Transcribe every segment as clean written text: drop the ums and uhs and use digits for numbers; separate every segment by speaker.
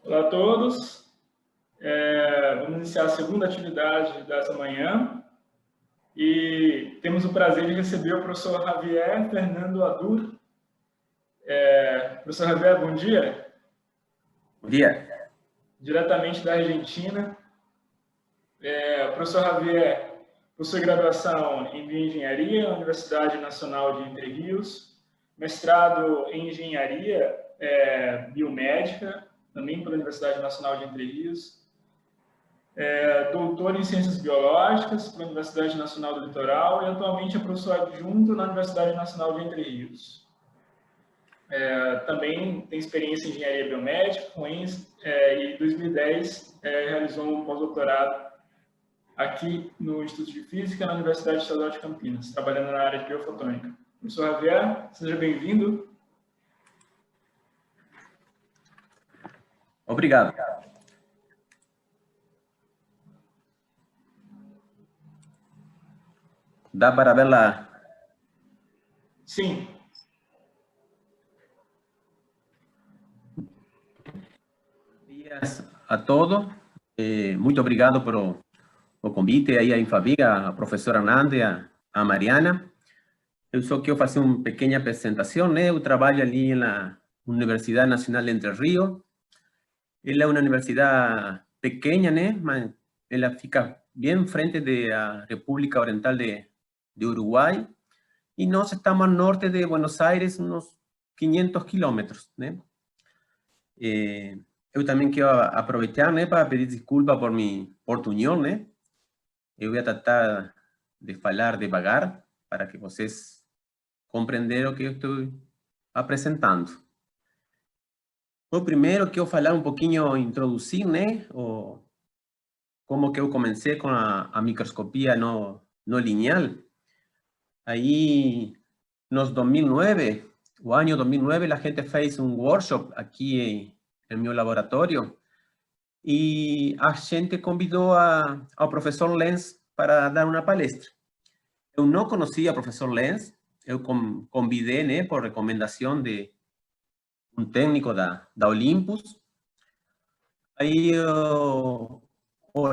Speaker 1: Olá a todos. Vamos iniciar a segunda atividade dessa manhã e temos o prazer de receber o professor Javier Fernando Adur. Professor Javier, bom dia.
Speaker 2: Bom dia.
Speaker 1: Diretamente da Argentina. Professor Javier possui graduação em Bioengenharia na Universidade Nacional de Entre Rios, mestrado em Engenharia Biomédica, também pela Universidade Nacional de Entre Rios, doutor em Ciências Biológicas pela Universidade Nacional do Litoral e atualmente é professor adjunto na Universidade Nacional de Entre Rios. Também tem experiência em Engenharia Biomédica e em 2010 realizou um pós-doutorado aqui no Instituto de Física na Universidade Estadual de Campinas, trabalhando na área de biofotônica. Professor Javier, seja bem-vindo.
Speaker 2: Obrigado. ¿Dá para verla?
Speaker 1: Sim.
Speaker 2: Bom dia a todos. Muito obrigado por o convite aí a Infaviga, a professora Hernande, a Mariana. Eu só quero fazer uma pequena apresentação, né? Eu trabalho ali na Universidade Nacional de Entre Rios. Ela é uma universidade pequena, né? Mas ela fica bem frente da República Oriental de Uruguai. E nós estamos ao norte de Buenos Aires, uns 500 quilômetros, né? Eu também quero aproveitar, né, para pedir desculpa por mi portunhol, né? Eu vou tratar de falar devagar para que vocês compreendam o que eu estou apresentando. Eu primeiro quero falar um pouquinho, introduzir, né, como que eu comecei com a microscopia no lineal. Aí, nos 2009, o ano 2009, a gente fez um workshop aqui no meu laboratório e a gente convidou ao professor Lenz para dar uma palestra. Eu não conhecia o professor Lenz, eu convidei, né, por recomendação de um técnico da Olympus. Aí o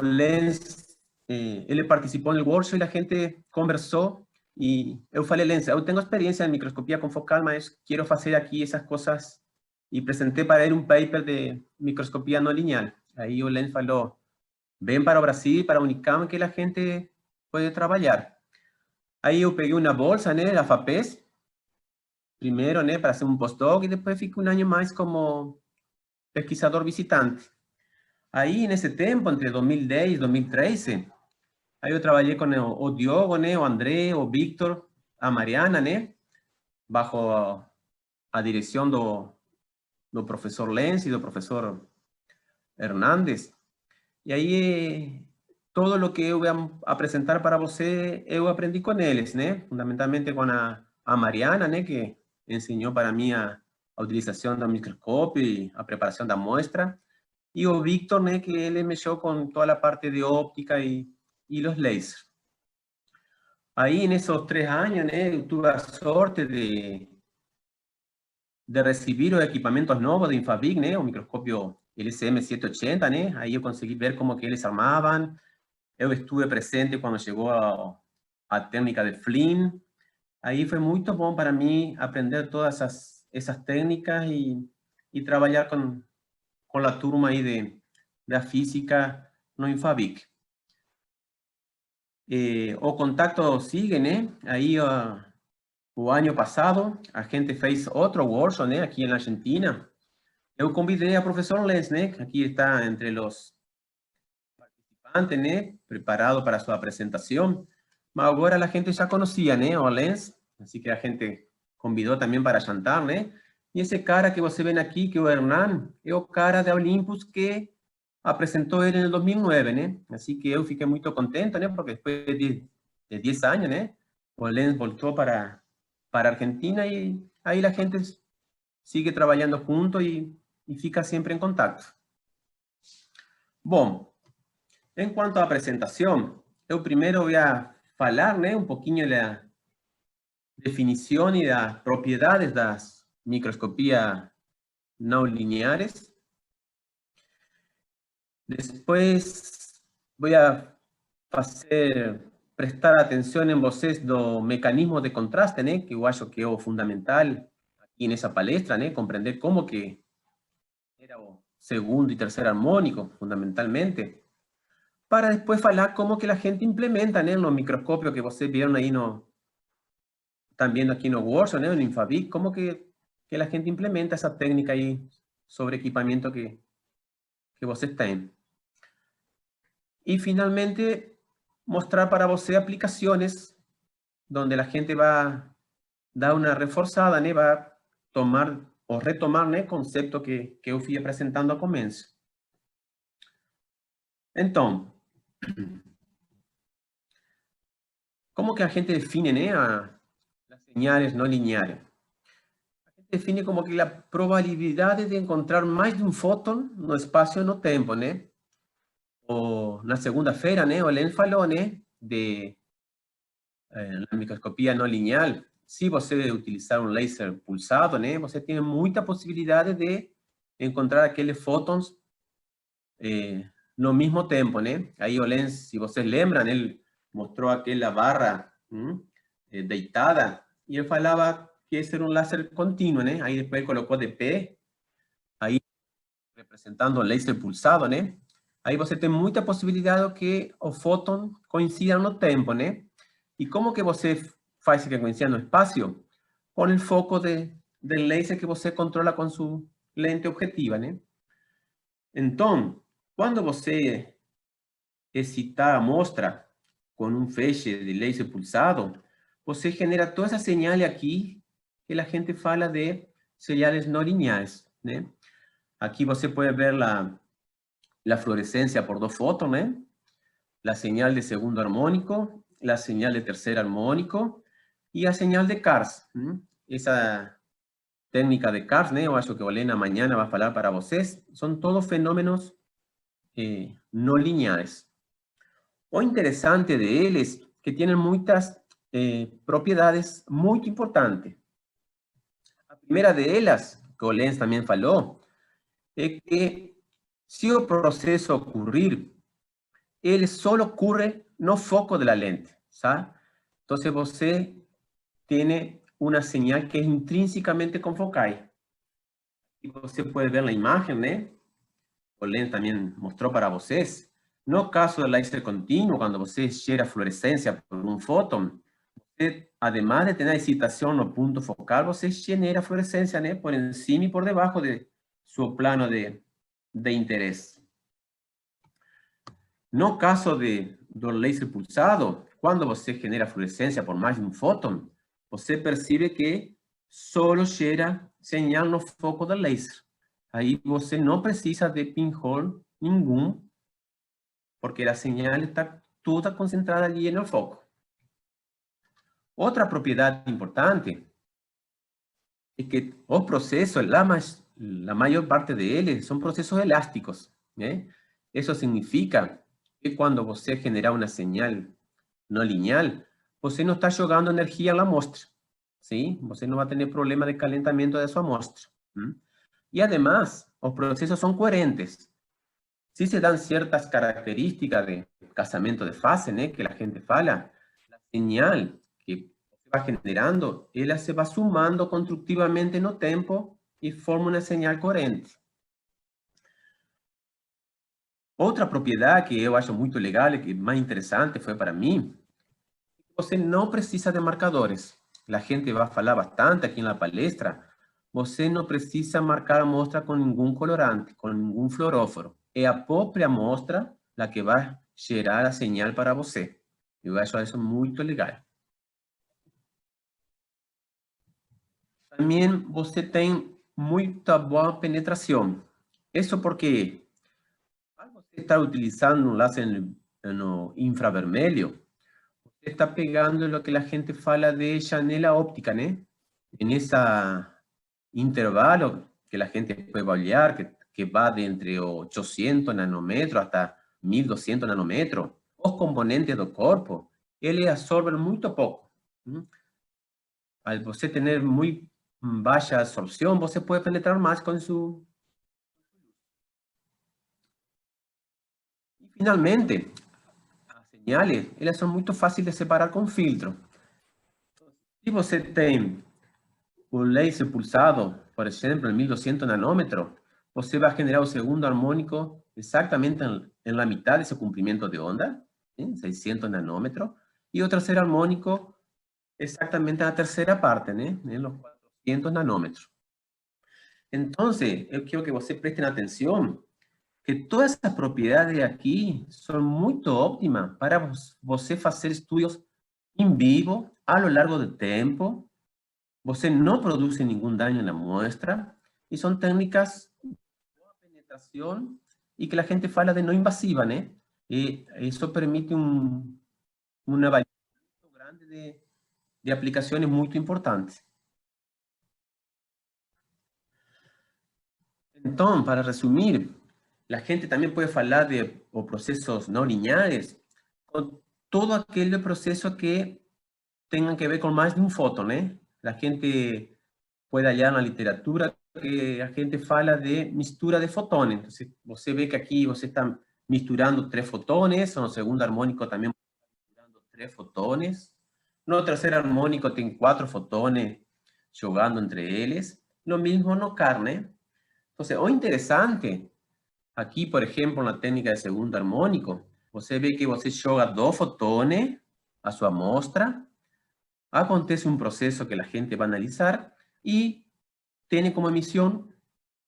Speaker 2: Lenz, ele participou no workshop e a gente conversou. E eu falei, Lenz, eu tenho experiência em microscopia confocal, mas quero fazer aqui essas coisas. E apresentei para ele um paper de microscopia não lineal. Aí o Lenz falou, vem para o Brasil, para a Unicam, que a gente pode trabalhar. Aí eu peguei uma bolsa, né, da FAPES, primeiro, né, para fazer um postdoc, e depois fiquei um ano mais como pesquisador visitante. Aí, nesse tempo, entre 2010 e 2013, aí eu trabalhei com o Diogo, né, o André, o Victor, a Mariana, né, bajo a direção do professor Lenz e do professor Hernández. E aí, todo o que eu vou apresentar para você, eu aprendi com eles, né, fundamentalmente com a Mariana, né, que ensinou para mim a utilização do microscópio e a preparação da amostra, e o Victor, né, que ele mexeu com toda a parte de óptica e os lasers. Aí, nesses 3 anos, né, eu tive a sorte de receber os equipamentos novos de Infavig, né, o microscópio LCM 780, né, aí eu consegui ver como que eles armavam. Eu estive presente quando chegou a técnica de Flynn. Aí foi muito bom para mim aprender todas essas técnicas e trabalhar com a turma aí da física no Infavig. O contato sigue, né? Aí o ano passado a gente fez outro workshop, né? Aqui na Argentina. Eu convidei a professor Lenz, né? Que aqui está entre os participantes, né? Preparado para sua apresentação. Mas agora a gente já conhecia, né? O Lenz. Assim que a gente convidou também para jantar, né? E esse cara que você vê aqui, que é o Hernán, é o cara da Olympus que apresentou ele em 2009, né? Assim que eu fiquei muito contente, né? Porque depois de 10 anos, né? O Lenz voltou para a Argentina e aí a gente sigue trabalhando junto e fica sempre em contato. Bom, em quanto à apresentação, eu primeiro vou falar, né, um pouquinho da definição e das propriedades das microscopias não lineares. Depois, voy a prestar atención en vocês do mecanismo de contraste, né? Que eu acho que é o fundamental aqui nessa palestra, né? Compreender como que era o segundo e terceiro harmônico, fundamentalmente, para depois falar como que a gente implementa, né? No microscópio que vocês viram aí están viendo aquí en workshop, ¿no? En Infabic, cómo que la gente implementa esa técnica ahí sobre equipamiento que vocês têm. Y finalmente, mostrar para você aplicaciones donde la gente va a dar una reforzada, ¿no? Va a tomar o retomar, ¿no? Concepto que eu fui apresentando ao começo. Então, como que a gente define, né, las señales no lineares? Define como que la probabilidad de encontrar más de un fóton no espacio no tempo, né? O na segunda-feira, né, o Lenz falou, né, de la microscopia no lineal. Se você utilizar um laser pulsado, né, você tem muita possibilidade de encontrar aqueles fótons no mesmo tempo, né? Aí o Lenz, se vocês lembram, ele mostrou aquela barra deitada e ele falava que esse era um laser contínuo, né? Aí depois colocou de pé, aí representando o laser pulsado, né? Aí você tem muita possibilidade que o fóton coincida no tempo, né? E como que você faz que coincida no espaço? Com o foco do laser que você controla com sua lente objetiva, né? Então, quando você excitar a amostra com um feixe de laser pulsado, você genera toda essa señal aqui que a gente fala de señales no lineares, né? Aqui você pode ver la fluorescencia por dos fótons, ¿eh? La señal de segundo armónico, la señal de tercer armónico y la señal de Kars. Esa técnica de Kars, ¿eh? Eu acho que Olena mañana va a hablar para vocês. Son todos fenómenos no lineares. O interesante de ellos es que tienen muchas propiedades muy importantes. La primera de ellas, que o Lenz también falou, es que se o proceso ocurrir, ele solo ocurre no foco de la lente, ¿sabes? Entonces você tiene una señal que es intrínsecamente confocal. Y você puede ver la imagen, ¿no? O Lenz también mostró para vocês. No caso del laser continuo, cuando você gera fluorescencia por un fóton, você, además de tener excitación no punto focal, você genera fluorescencia, ¿no? Por encima y por debajo de su plano de interés. No caso do laser pulsado, quando você genera fluorescência por mais de um fóton, você percebe que só gera señal no foco do laser. Aí você não precisa de pinhole nenhum, porque a señal está toda concentrada ali no foco. Outra propriedade importante é que os processos, a maior parte deles, são processos elásticos, né? Isso significa que quando você generar uma señal no lineal, você não está jogando energia na amostra, ¿sí? Você não vai ter problema de calentamento da sua amostra. E, además, os processos são coerentes. Si se dan ciertas características de casamento de fase, ¿no? Que la gente fala, la señal que se va generando, ella se va sumando constructivamente no tempo y forma una señal coherente. Outra propriedade que eu acho muito legal e que mais interessante foi para mim, você não precisa de marcadores. A gente vai falar bastante aqui na palestra. Você não precisa marcar a amostra com nenhum colorante, com nenhum fluoróforo. É a própria amostra a que vai gerar a señal para você. Eu acho isso muito legal. Também você tem muita boa penetração. Isso porque ao você estar utilizando um laser no infravermelho, você está pegando o que a gente fala de janela óptica, né? Em esse intervalo que a gente pode olhar, que va de entre 800 nanômetros hasta 1200 nanômetros, os componentes do corpo, eles absorvem muito pouco. Al você ter muito baixa absorção, você pode penetrar mais com Finalmente, as señales, elas são muito fáceis de separar com filtro. Se você tem o laser pulsado, por exemplo, em 1200 nanômetros, você vai generar o segundo harmônico exatamente em la mitad desse comprimento de onda, ¿sí? 600 nanômetros, e o terceiro harmônico exatamente na terceira parte, né? Em los 400 nanômetros. Então, eu quero que você prestem atenção que todas essas propriedades aqui são muito óptimas para você fazer estudos em vivo, a lo largo do tempo. Você não produz nenhum dano na muestra e são técnicas de penetração e que a gente fala de não invasiva, né? E isso permite uma variedade muito grande de aplicações muito importantes. Então, para resumir, a gente também pode falar de processos não lineares, com todo aquele processo que tenha que ver com mais de um fóton, né? A gente pode olhar na literatura que a gente fala de mistura de fotones. Então, você vê que aqui você está misturando 3 fotones, no segundo harmônico também misturando 3 fotones, no terceiro harmônico tem 4 fotones jogando entre eles, lo mesmo no carne. Então, o interessante, aqui, por exemplo, na técnica de segundo harmônico, você vê que você joga 2 fotones a sua amostra, acontece um processo que a gente vai analisar e tem como emissão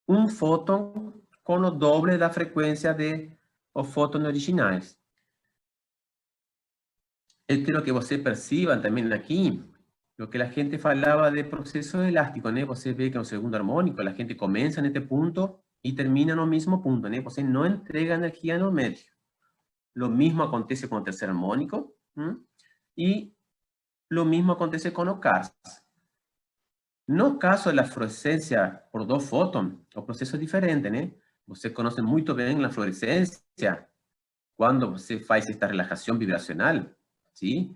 Speaker 2: um fóton com o doble da frequência de os fótons originais. Eu quero que você perceba também aqui o que a gente falava de processo elástico, né? Você vê que no segundo harmônico a gente começa neste ponto e termina no mesmo ponto, né? Você não entrega energia no meio. Lo mismo acontece com o terceiro harmônico e lo mismo acontece com o CARS. No caso da fluorescência por 2 fótons, o processo é diferente, né? Você conhece muito bem a fluorescência quando você faz esta relaxação vibracional, ¿sí?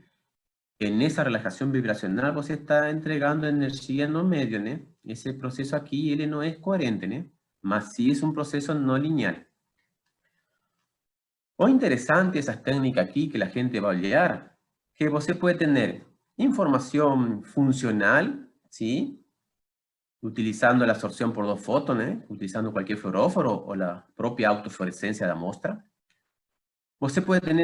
Speaker 2: En esa relajación vibracional você está entregando energia no medio, né? Esse processo aqui, ele não é coerente, né? Mas sí es un proceso no lineal. O interesante essas técnicas aqui que a gente vai olhar, que você pode ter informação funcional, ¿sí? Utilizando a absorção por 2 fótons, né? Utilizando qualquer fluoróforo ou a própria autofluorescência da amostra. Você pode ter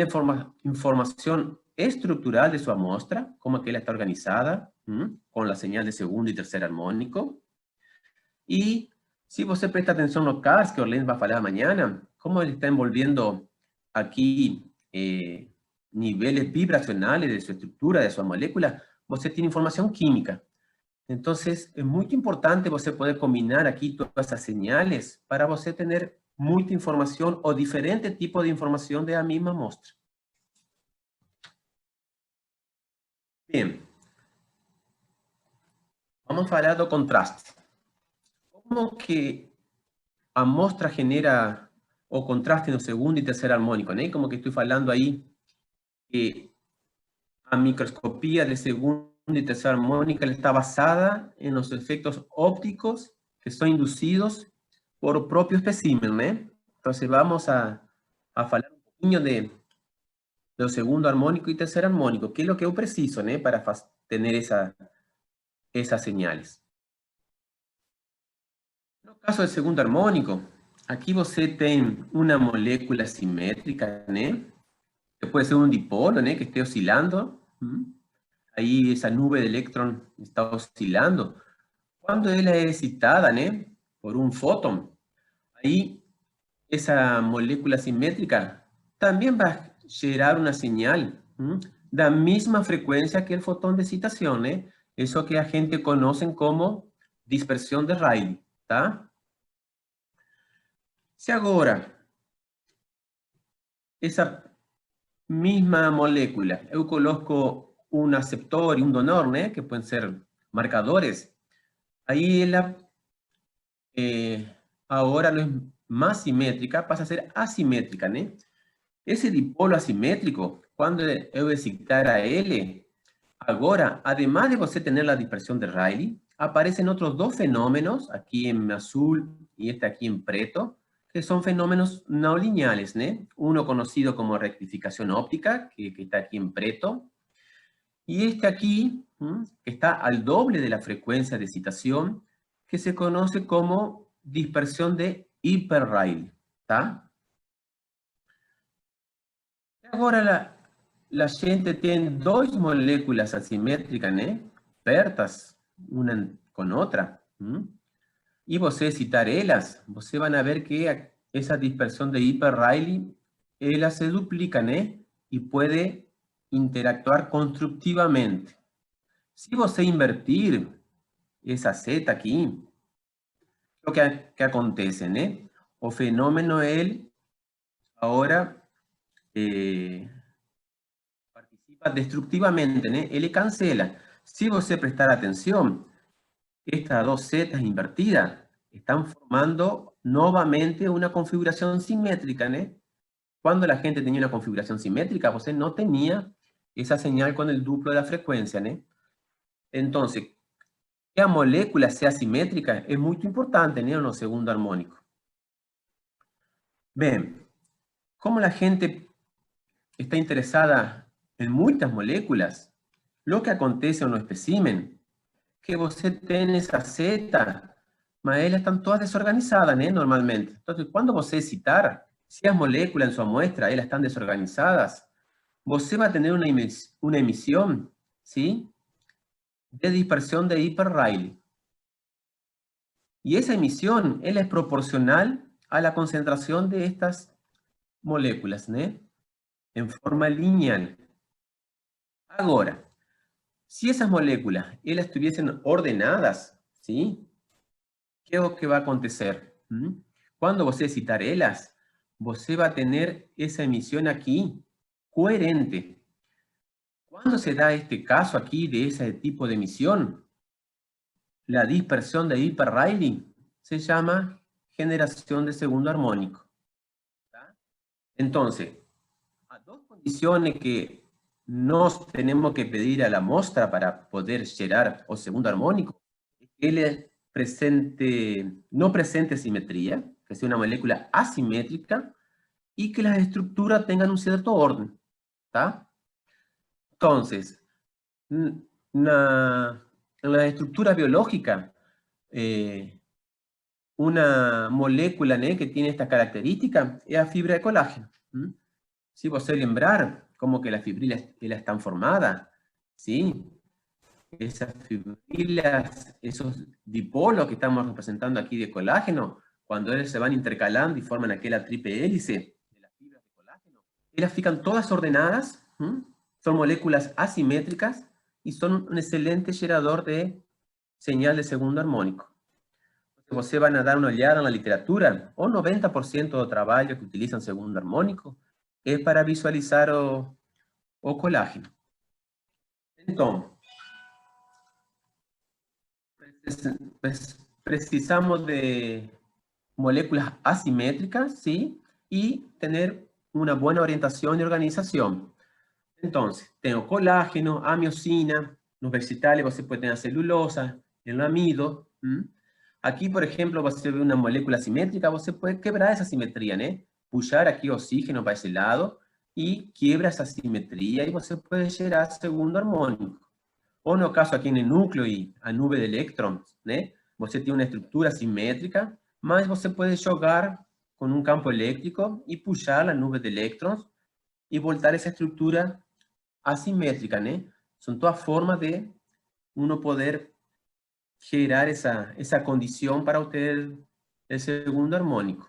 Speaker 2: informação estrutural de sua amostra, como que ela está organizada, com a señal de segundo e terceiro harmônico. E se você presta atenção no CARS, que Orlando vai falar amanhã, como ele está envolvendo aqui níveis vibracionais de sua estrutura, de sua molécula, você tem informação química. Então, é muito importante você poder combinar aqui todas essas señales para você ter muita informação ou diferente tipo de informação da mesma amostra. Bem, vamos falar do contraste. Como que a amostra genera o contraste no segundo e terceiro harmônico, né? Como que estou falando aí que a microscopia de segundo y tercera armónica está basada en los efectos ópticos que son inducidos por el propio espécimen, ¿eh? Entonces vamos a hablar un poquito de segundo armónico y tercer armónico, que es lo que yo preciso, ¿eh? Para tener esas señales. En el caso del segundo armónico, aquí você tem una molécula simétrica, ¿eh? Que puede ser un dipolo, ¿eh? Que esté oscilando. Ahí esa nube de electrón está oscilando. Cuando ella es excitada, ¿no? Por un fóton, ahí esa molécula simétrica también va a generar una señal de la misma frecuencia que el fotón de excitación, ¿eh? Eso que a gente conoce como dispersión de Rayleigh, ¿tá? Si ahora esa misma molécula, yo coloco un aceptor y un donor, ¿no? Que pueden ser marcadores. Ahí ella ahora no es más simétrica, pasa a ser asimétrica, ¿no? Ese dipolo asimétrico, cuando yo excitar a L, ahora, además de você tener la dispersión de Rayleigh, aparecen otros 2 fenómenos, aquí en azul y este aquí en preto, que son fenómenos no lineales, ¿no? Uno conocido como rectificación óptica, que está aquí en Pareto, y este aquí, que está al doble de la frecuencia de excitación, que se conoce como dispersión de hiper-Rayleigh, ¿tá? Agora, la gente tem duas moléculas assimétricas, né? Pertas, uma com outra. E você citar elas, você vai ver que essa dispersão de hiper-Rayleigh, ela se duplica, né? E pode interactuar construtivamente. Se você invertir essa seta aqui, o que acontece, né? O fenômeno, ele, agora, participa destructivamente, ¿no? Él cancela. Si você prestar atención, estas dos setas invertidas están formando nuevamente una configuración simétrica, ¿no? Cuando la gente tenía una configuración simétrica, você no tenía esa señal con el duplo de la frecuencia, ¿no? Entonces, que la molécula sea simétrica es muy importante, ¿no? En el segundo armónico. Bien, como la gente está interesada en muchas moléculas, lo que acontece no espécimen, que você tem essa seta, mas elas estão todas desorganizadas, né, normalmente. Então, quando você excitar, se as moléculas em sua muestra elas estão desorganizadas, você vai ter uma emissão, ¿sí? De dispersão de hiper-Rayleigh. E essa emissão, ela é proporcional a la concentração de estas moléculas, né? En forma lineal. Ahora, si esas moléculas elas estuviesen ordenadas, ¿sí? ¿Qué es lo que va a acontecer? Cuando você excitar elas, você va a tener esa emisión aquí coherente. Cuando se da este caso aquí de ese tipo de emisión, la dispersión de hiper-Rayleigh se llama generación de segundo armónico. ¿Tá? Entonces, a dos condiciones que nos tenemos que pedir a la muestra para poder gerar o segundo armónico, que él no presente simetría, que sea una molécula asimétrica, y que las estructuras tengan un cierto orden. ¿Tá? Entonces, en la estructura biológica, una molécula, ¿no? Que tiene esta característica es la fibra de colágeno. Si você lembrar como que las fibrilas están formadas, ¿sí? Esas fibrilas, esos dipolos que estamos representando aquí de colágeno, cuando ellos se van intercalando y forman aquella triple hélice de las fibras de colágeno, ellas fican todas ordenadas, son moléculas asimétricas y son un excelente generador de señal de segundo armónico. Você van a dar una olhada en la literatura, o 90% do trabalho que utilizan segundo armónico es para visualizar o colágeno. Entonces, precisamos de moléculas asimétricas, ¿sí? Y tener una buena orientación y organización. Entonces, tengo colágeno, amiosina, los vegetales você puede tener celulosa, el amido. Aquí, por ejemplo, você ve una molécula simétrica, você puede quebrar esa simetría, ¿no? Puxar aquí oxígeno para ese lado y quiebra esa simetría y você puede gerar segundo armónico. O no caso aquí en el núcleo y a nube de eléctrons, ¿no? Você tiene una estructura simétrica, mas você puede jogar con un campo eléctrico y puxar la nube de eléctrons y voltar esa estructura asimétrica, ¿no? Son todas formas de uno poder generar esa condición para obtener el segundo armónico.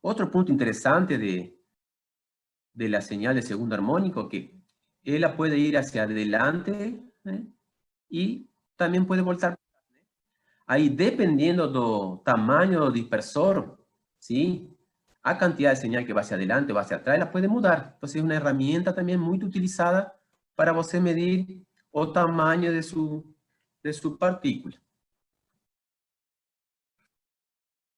Speaker 2: Otro punto interesante de la señal de segundo armónico, que ella puede ir hacia adelante, ¿eh? Y también puede voltar. Ahí, dependiendo del tamaño del dispersor, ¿sí? A cantidad de señal que va hacia adelante o hacia atrás, la puede mudar. Entonces, es una herramienta también muy utilizada para você medir o tamaño de su partícula.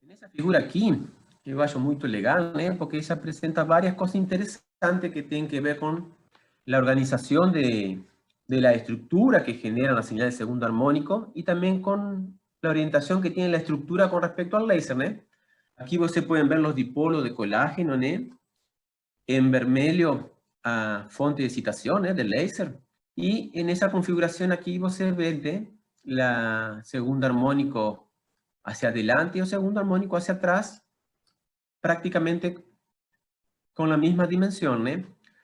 Speaker 2: En esa figura aquí, que eu acho muito legal, né? Porque ella presenta varias cosas interesantes que tienen que ver con la organización de la estructura que genera la señal de segundo armónico y también con la orientación que tiene la estructura con respecto al láser, ¿no? Aquí ustedes pueden ver los dipolos de colágeno, ¿no? En vermelho, a fonte de excitación del láser. Y en esa configuración aquí ustedes ven la segundo armónico hacia adelante y el segundo armónico hacia atrás, prácticamente con la misma dimensión, ¿no?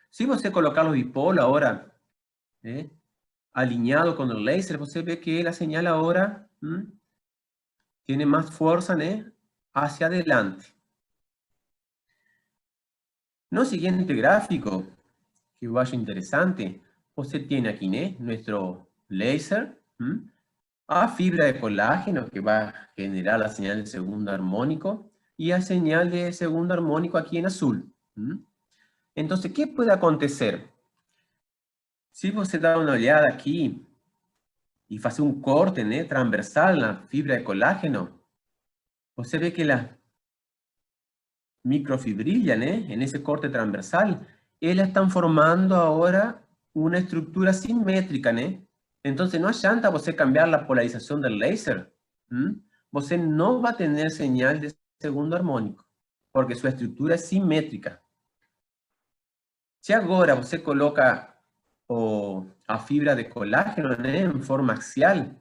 Speaker 2: Si usted colocar los dipolos ahora, alineado con el láser, usted ve que la señal ahora tiene más fuerza, ¿no? Hacia adelante. No siguiente gráfico, que vaya interesante, usted tiene aquí, ¿no? Nuestro láser, a fibra de colágeno que va a generar la señal de segundo armónico y a señal de segundo armónico aquí en azul. Entonces, ¿qué puede acontecer? Si usted da una oleada aquí y hace un corte, ¿no? Transversal en la fibra de colágeno, usted ve que la microfibrilla, ¿no? En ese corte transversal, ellas están formando ahora una estructura simétrica, ¿no? Entonces, no adianta usted cambiar la polarización del láser. Usted no va a tener señal de segundo armónico, porque su estructura es simétrica. Si agora usted coloca a fibra de colágeno, ¿no? En forma axial,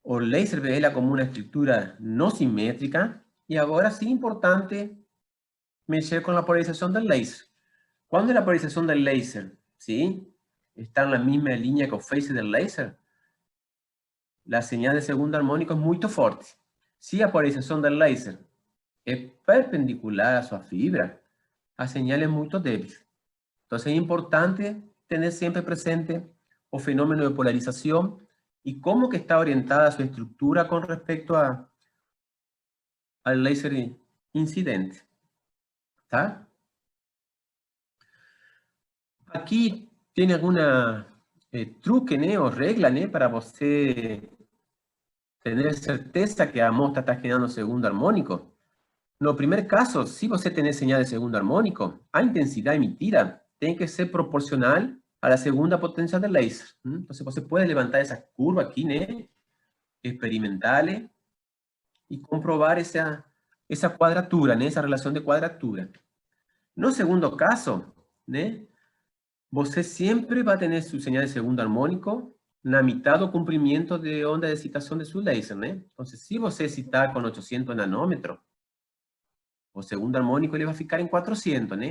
Speaker 2: o el láser ve ela como una estructura no simétrica, y ahora sí importante mexer con la polarización del láser. Cuando la polarización del láser, ¿sí? Está en la misma línea que el phase del láser, la señal de segundo armónico es muy fuerte. Si la polarización del láser es perpendicular a su fibra, la señal es muy débil. Entonces es importante tener siempre presente el fenómeno de polarización y cómo que está orientada su estructura con respecto al láser incidente. ¿Está? Aquí tiene alguna truque, ¿no? O regla, ¿no? Para usted tener certeza que la muestra está generando segundo armónico. No primer caso, si usted tiene señal de segundo armónico, a intensidad emitida tiene que ser proporcional a la segunda potencia del láser. Entonces, usted puede levantar esa curva aquí, ¿no? Experimental y comprobar esa cuadratura, ¿no? Esa relación de cuadratura. No segundo caso, ¿no? Você siempre va a tener su señal de segundo armónico na mitad do comprimento de onda de excitación de su láser, ¿no? Entonces, si você excitar con 800 nanómetros, o segundo armónico ele vai ficar en 400, ¿no?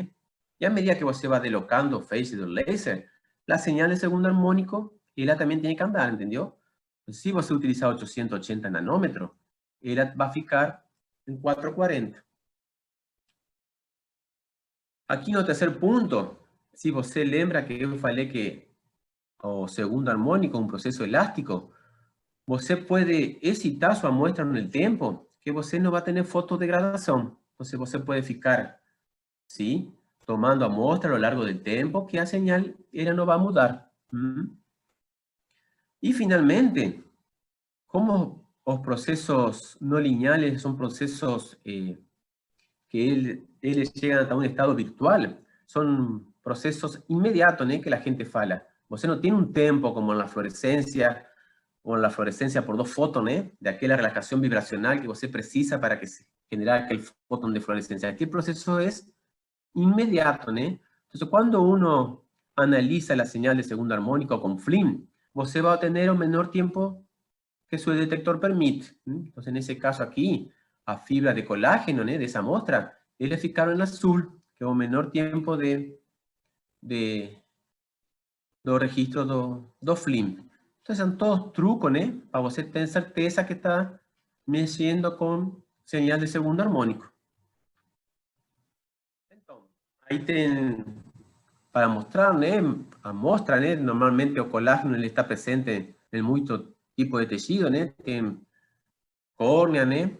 Speaker 2: Y a medida que você va deslocando o phase del láser, la señal de segundo armónico, ela también tiene que andar, ¿entendió? Entonces, si você utilizar 880 nanómetros, ela va a ficar en 440. Aquí no tercer punto, si você lembra que eu falei que o segundo armónico es un proceso elástico, você puede excitar su muestra en el tiempo, que você no va a tener fotodegradación. Entonces você puede ficar, ¿sí? Tomando a muestra a lo largo del tiempo, que la señal ella no va a mudar. Y finalmente, como los procesos no lineales son procesos que ellos llegan hasta un estado virtual, son procesos inmediatos, ¿no? Que la gente fala. Você no tiene un tiempo como en la fluorescencia, o en la fluorescencia por dos fótones, de aquella relajación vibracional que você precisa para que se genere aquel fóton de fluorescencia. Aquí el proceso es inmediato, ¿no? Entonces, cuando uno analiza la señal de segundo armónico con FLIM, você va a tener un menor tiempo que su detector permite. Entonces, en ese caso aquí, a fibra de colágeno, ¿no? De esa muestra, ellos ficaron en azul, que es un menor tiempo de registro do FLIM. Entonces, son todos trucos, ¿no? Para você tener certeza que está mexendo con señal de segundo armónico. Entonces, ahí tem, para mostrar, ¿no? A mostra, ¿no? Normalmente o colágeno ele está presente en muchos tipos de tejido, ¿no? Tem córnea, ¿no?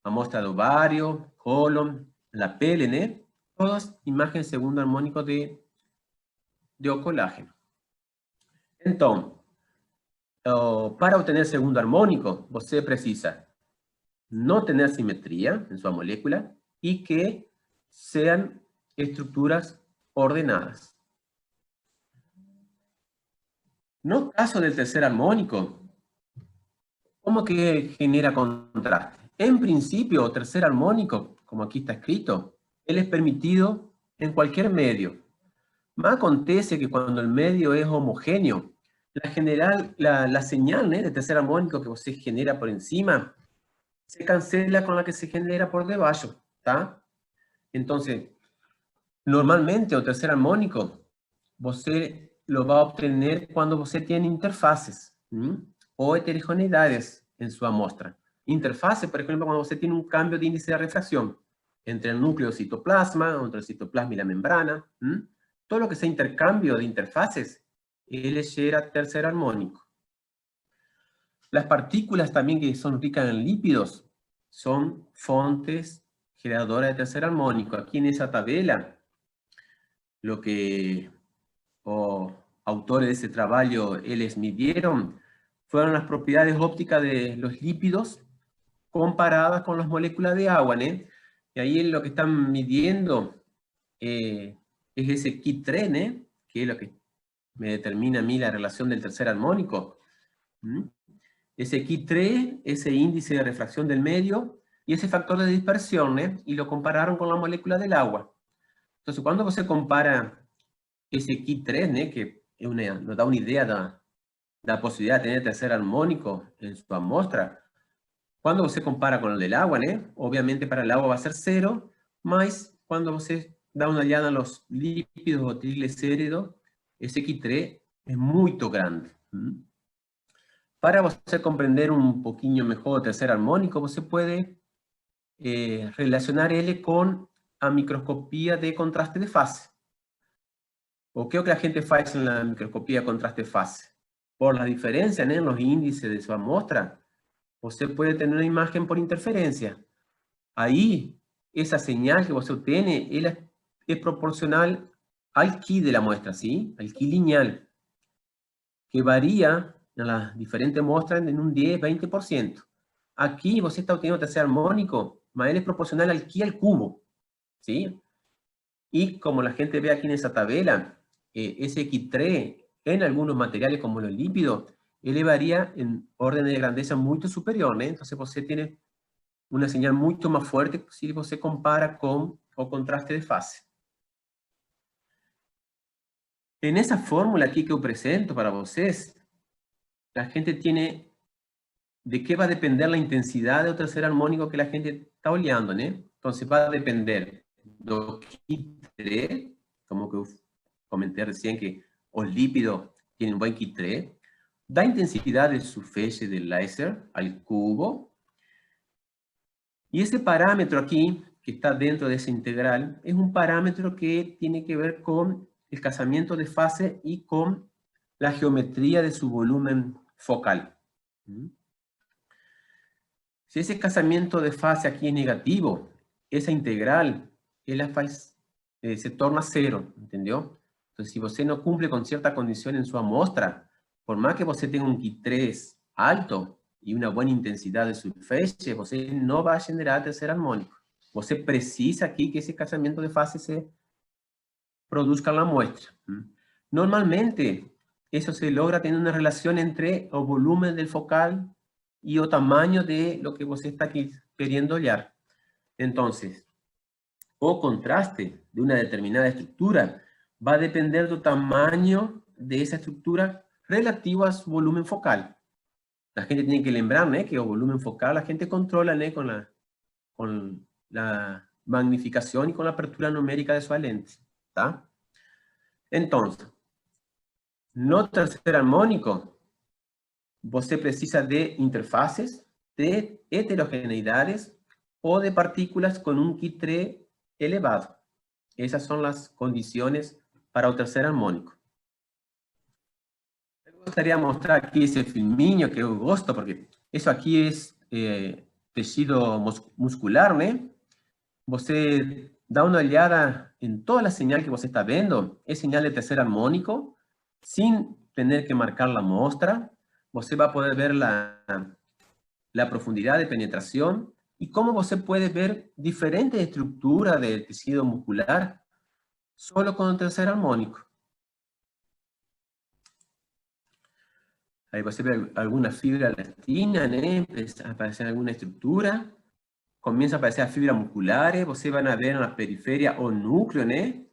Speaker 2: A mostra do ovario, colon, la pele, ¿no? Todas imágenes segundo armónico de colágeno. Entonces, para obtener segundo armónico, você precisa no tener simetría en su molécula y que sean estructuras ordenadas. No caso del tercer armónico, ¿cómo que genera contraste? En principio, o tercer armónico, como aquí está escrito, él es permitido en cualquier medio. Más acontece que cuando el medio es homogéneo, la señal de tercer armónico que se genera por encima se cancela con la que se genera por debajo, ¿tá? Entonces, normalmente o tercer armónico, você lo va a obtener cuando você tiene interfaces o heterogeneidades en su amostra. Interfase, por ejemplo, cuando usted tiene un cambio de índice de refracción entre el núcleo citoplasma, entre el citoplasma y la membrana. Todo lo que sea intercambio de interfaces, él llega tercer armónico. Las partículas también que son ricas en lípidos son fuentes generadoras de tercer armónico. Aquí en esa tabla, lo que autores de ese trabajo les midieron fueron las propiedades ópticas de los lípidos comparadas con las moléculas de agua, ¿no? Y ahí lo que están midiendo es ese Ki3, ¿no? Que es lo que me determina a mí la relación del tercer armónico. Ese Ki3, ese índice de refracción del medio, y ese factor de dispersión, ¿no? Y lo compararon con la molécula del agua. Entonces, cuando se compara ese Ki3, ¿no? Que nos da una idea de la posibilidad de tener tercer armónico en su muestra. Cuando se compara con el del agua, ¿no? Obviamente para el agua va a ser 0, más cuando se da una olhada a los lípidos o triglicéridos, ese Ki3 es muy grande. Para você comprender un poquito mejor el tercer armónico, você puede relacionar él con la microscopía de contraste de fase. O que la gente hace en la microscopía de contraste de fase? Por la diferencia en los índices de su muestra, você puede tener una imagen por interferencia. Ahí, esa señal que você obtiene es proporcional al Ki de la muestra, ¿sí? Al Ki lineal, que varía en las diferentes muestras en un 10-20%. Aquí você está obteniendo tercer armónico, mas él es proporcional al Ki al cubo, ¿sí? Y como la gente ve aquí en esa tabla, ese Ki3 en algunos materiales como los lípidos, él varía en orden de grandeza muy superior, ¿no? Entonces você tiene una señal mucho más fuerte si você compara con o contraste de fase. En esa fórmula aquí que yo presento para ustedes, la gente tiene de qué va a depender la intensidad del tercer armónico que la gente está oleando, ¿no? Entonces va a depender do Ki3, como que comenté recién que los lípidos tienen un buen Ki3, da intensidad de su feixe del láser al cubo, y ese parámetro aquí, que está dentro de esa integral, es un parámetro que tiene que ver con el casamiento de fase y con la geometría de su volumen focal. Si ese casamiento de fase aquí es negativo, esa integral se torna 0, ¿entendió? Entonces, si usted no cumple con cierta condición en su muestra, por más que usted tenga un Ki3 alto y una buena intensidad de su feixe, usted no va a generar tercer armónico. Usted precisa aquí que ese casamiento de fase se produzca en la muestra. Normalmente, eso se logra tener una relación entre el volumen del focal y el tamaño de lo que usted está aquí queriendo hallar. Entonces, o contraste de una determinada estructura va a depender del tamaño de esa estructura relativo a su volumen focal. La gente tiene que lembrar, ¿no? Que el volumen focal la gente controla, ¿no? con la magnificación y con la apertura numérica de su lente. ¿Tá? Entonces, no tercer armónico, você precisa de interfaces, de heterogeneidades o de partículas con un Ki3 elevado. Esas son las condiciones para el tercer armónico. Me gustaría mostrar aquí ese filminho que yo gosto, porque eso aquí es tejido muscular, ¿no? Você dá una olhada en toda la señal que você está viendo, es señal de tercer armónico, sin tener que marcar la muestra. Você va a poder ver la profundidad de penetración y cómo você puede ver diferentes estructuras del tejido muscular solo con el tercer armónico. Ahí você ve alguna fibra elastina, ¿no? Aparece alguna estructura. comienza a aparecer as fibras musculares, você van a ver en la periferia o núcleo, ¿no?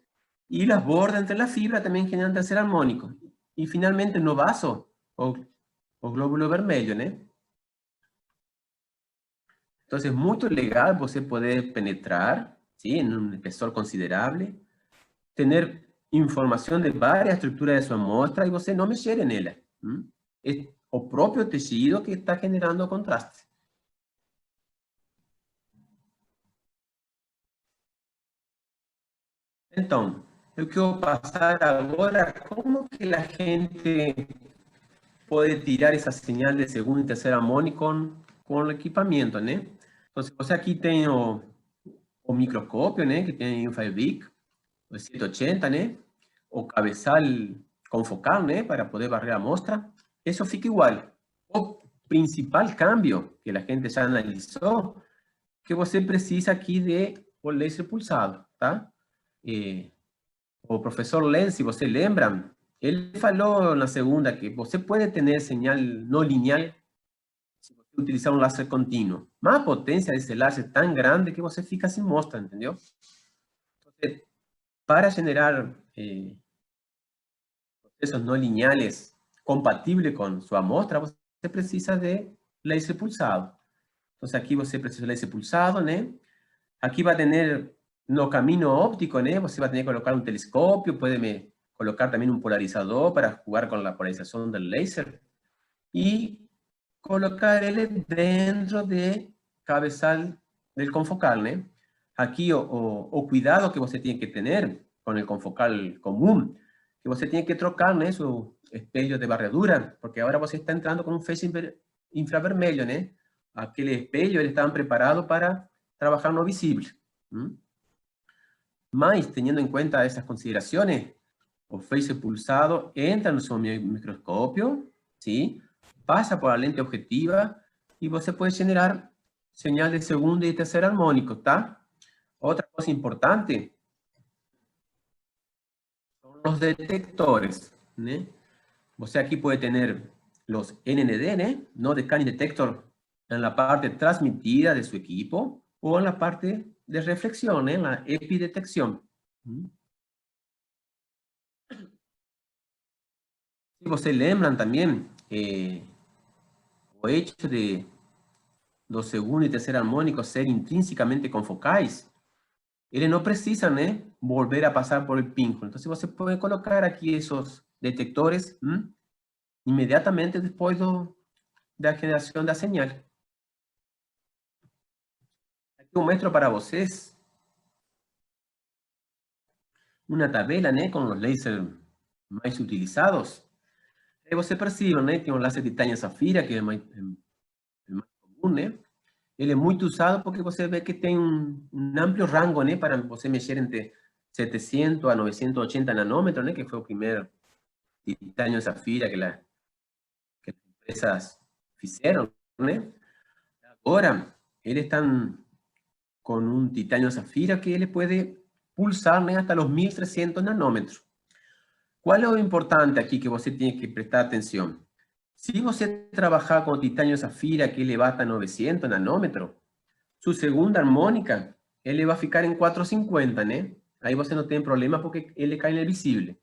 Speaker 2: Y las bordas entre las fibras también generan tercer armónico. Y finalmente no vaso, o glóbulo vermelho, ¿no? Entonces, muy legal você poder penetrar, ¿sí? En un espesor considerable, tener información de varias estructuras de su muestra y você no mexer en ella. Es o propio tejido que está generando contraste. Então, eu quero passar agora como que a gente pode tirar essa señal de segundo e terceiro armônico com o equipamento, né? Então, você aqui tem o microscópio, né? Que tem o Infravic, o 780, né? O cabeçal confocal, né? Para poder barrer a amostra. Isso fica igual. O principal cambio que a gente já analisou, que você precisa aqui de o laser pulsado, tá? O profesor Lenz, si você lembra, ele falou na segunda que você pode ter señal no lineal se você utilizar um láser contínuo. Mas a potência desse láser é tão grande que você fica sem mostra, entendeu? Entonces, para generar procesos no lineales compatibles con su amostra, você precisa de laser pulsado. Entonces, aquí você precisa de laser pulsado, ¿no? Aquí va a tener no camino óptico, ¿no? Você va a tener que colocar un telescopio, puede colocar también un polarizador para jugar con la polarización del láser y colocar él dentro de cabezal del confocal, ¿no? Aquí o cuidado que você tiene que tener con el confocal común, que você tiene que trocar, ¿no? Su espelho de barredura, porque ahora você está entrando con un feixe infravermelho, ¿no? Aquel espelho, eles estaban preparados para trabajar no visible. Mas, teniendo en cuenta esas consideraciones, o feixe pulsado entra no seu microscópio, ¿sí? Pasa por la lente objetiva y você puede generar señal de segundo y tercer armónico, ¿tá? Otra cosa importante son los detectores, ¿no? Você aquí puede tener los NND, ¿no? Node Scanning Detector, en la parte transmitida de su equipo o en la parte de reflexión, ¿no? En la epidetección. Si você lembram también, o hecho de los segundo y tercer armónicos ser intrínsecamente confocais, eles no precisan, ¿no? Volver a pasar por el pínculo. Entonces, você puede colocar aquí esos detectores inmediatamente después de la generación de la señal. Aquí eu muestro para vocês una tabela, ¿no? Con los lasers más utilizados. Aí você percebe, né? Tem um láser de titanio safira, que é o mais comum, né? Ele é muito usado porque você vê que tem um amplo rango, né? Para você mexer entre 700 a 980 nanômetros, né? Que foi o primeiro titanio safira que as empresas fizeram, né? Agora, eles estão com um titanio safira que ele pode pulsar, né? Hasta los 1300 nanômetros. ¿Cuál es lo importante aquí que você tiene que prestar atención? Si você trabajar con titanio safira que ele va hasta 900 nanómetros, su segunda armónica, ele va a ficar en 450, ¿no? Ahí você no tiene problema porque ele cae en el visible.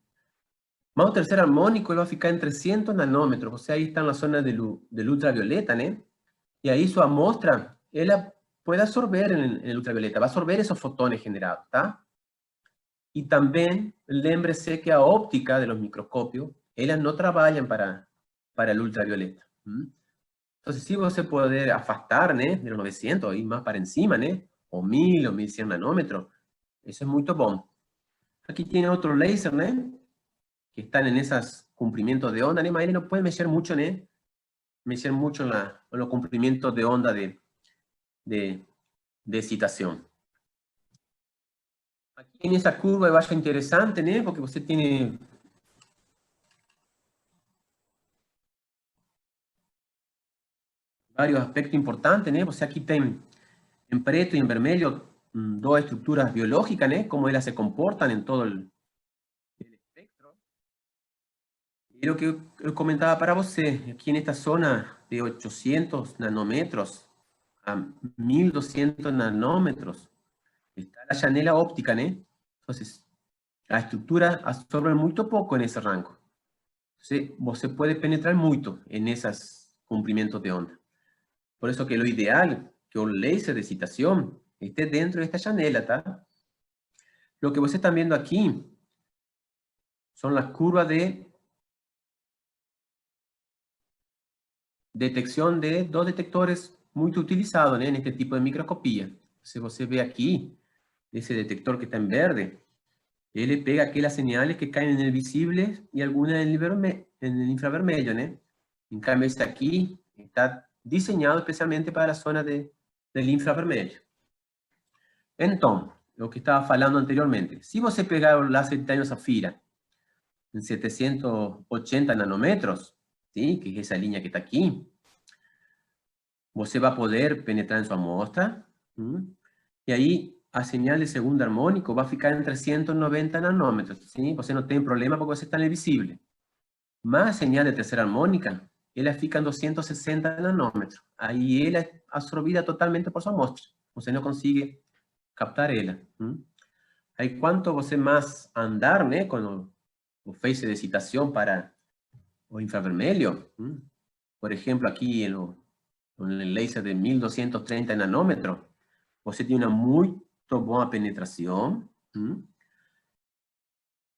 Speaker 2: Mas o tercer armónico ele va a ficar en 300 nanómetros, o sea, ahí está en la zona del ultravioleta, ¿no? Y ahí su amostra, ela puede absorber en el ultravioleta, va a absorber esos fotones generados, ¿tá? Y también, lembre-se que a óptica de los microscopios, ellas no trabajan para el ultravioleta. Entonces, si você puede afastar, ¿no? De los 900 y más para encima, ¿no? O 1000 o 1100 nanómetros, eso es muy bom. Aquí tiene otro láser, ¿no? Que están en esos cumplimientos de onda, ¿no? Mas ele no puede mexer mucho, ¿no? Mexer mucho en los cumplimientos de onda de excitación. Aquí en esa curva vaya interesante, ¿no? Porque você tiene varios aspectos importantes, ¿no? Você aquí tem en preto y en vermelho dos estructuras biológicas, ¿no? Cómo ellas se comportan en todo el espectro. Y lo que yo comentaba para você, aquí en esta zona de 800 nanómetros a 1200 nanómetros. Está la janela óptica, ¿no? Entonces, a estrutura absorbe muito pouco nesse rango. Você pode penetrar muito nesses comprimentos de onda. Por isso que o ideal é que o laser de excitação esté dentro desta janela, tá? Lo que você está vendo aqui são as curvas de detecção de dos detectores muito utilizados, né, neste tipo de microscopia. Se você vê aqui, esse detector que está em verde, ele pega aquelas señales que caem no visível e algumas no infravermelho, né? Em cambio, este aqui está diseñado especialmente para a zona del infravermelho. Então, o que estava falando anteriormente, se você pegar o láser de titanio safira em 780 nanômetros, ¿sí? Que é essa linha que está aqui, você vai poder penetrar em sua amostra, e aí a señal de segundo harmônico vai ficar em 390 nanômetros, ¿sí? Você não tem problema porque você está no visível. Mas a señal de terceira harmônica, ela fica em 260 nanômetros. Aí ela é absorvida totalmente por sua amostra. Você não consegue captar ela. Aí quanto você mais andar, né, com o phase de excitação para o infravermelho, por exemplo, aqui no laser de 1230 nanômetros, você tem uma muito boa penetração.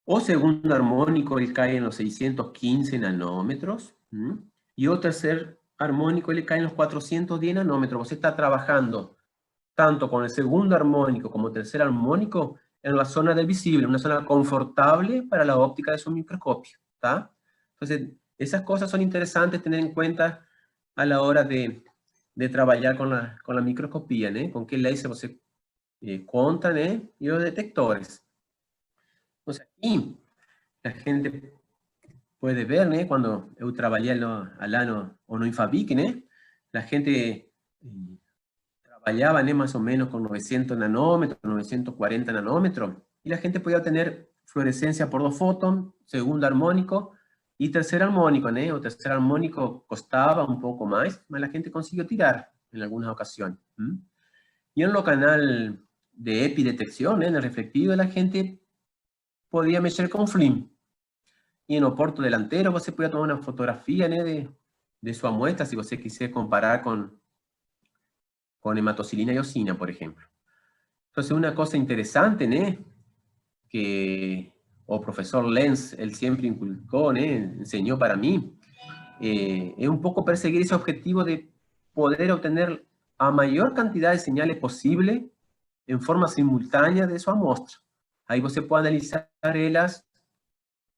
Speaker 2: O segundo harmônico, ele cai nos 615 nanômetros. E o terceiro harmônico, ele cai nos 410 nanômetros. Você está trabalhando tanto com o segundo harmônico como o terceiro harmônico em uma zona del visível, uma zona confortável para a óptica de seu microscópio, tá? Então, essas coisas são interessantes ter em conta a la hora de trabalhar com a microscopia, né? Com que laser você conta, né? E os detectores. Então, aqui a gente pode ver, né? Quando eu trabalhei lá no Infabic, né? A gente trabajaba más o menos con 900 nanómetros, 940 nanómetros, y la gente podía tener fluorescencia por 2 fotón, segundo armónico y tercer armónico, ¿no? O tercer armónico costaba un poco más, pero la gente consiguió tirar en algunas ocasiones. Y en lo canal de epidetección, en el reflectivo, la gente podía medir con film. Y en el porto delantero, você podía tomar una fotografía, ¿no? de su muestra, si você quisiera comparar con hematocilina y eosina, por ejemplo. Entonces, una cosa interesante, ¿no? Que el profesor Lenz, él siempre inculcó, ¿no? Enseñó para mí, es un poco perseguir ese objetivo de poder obtener a mayor cantidad de señales posible en forma simultánea de su muestra. Ahí você puede analizar ellas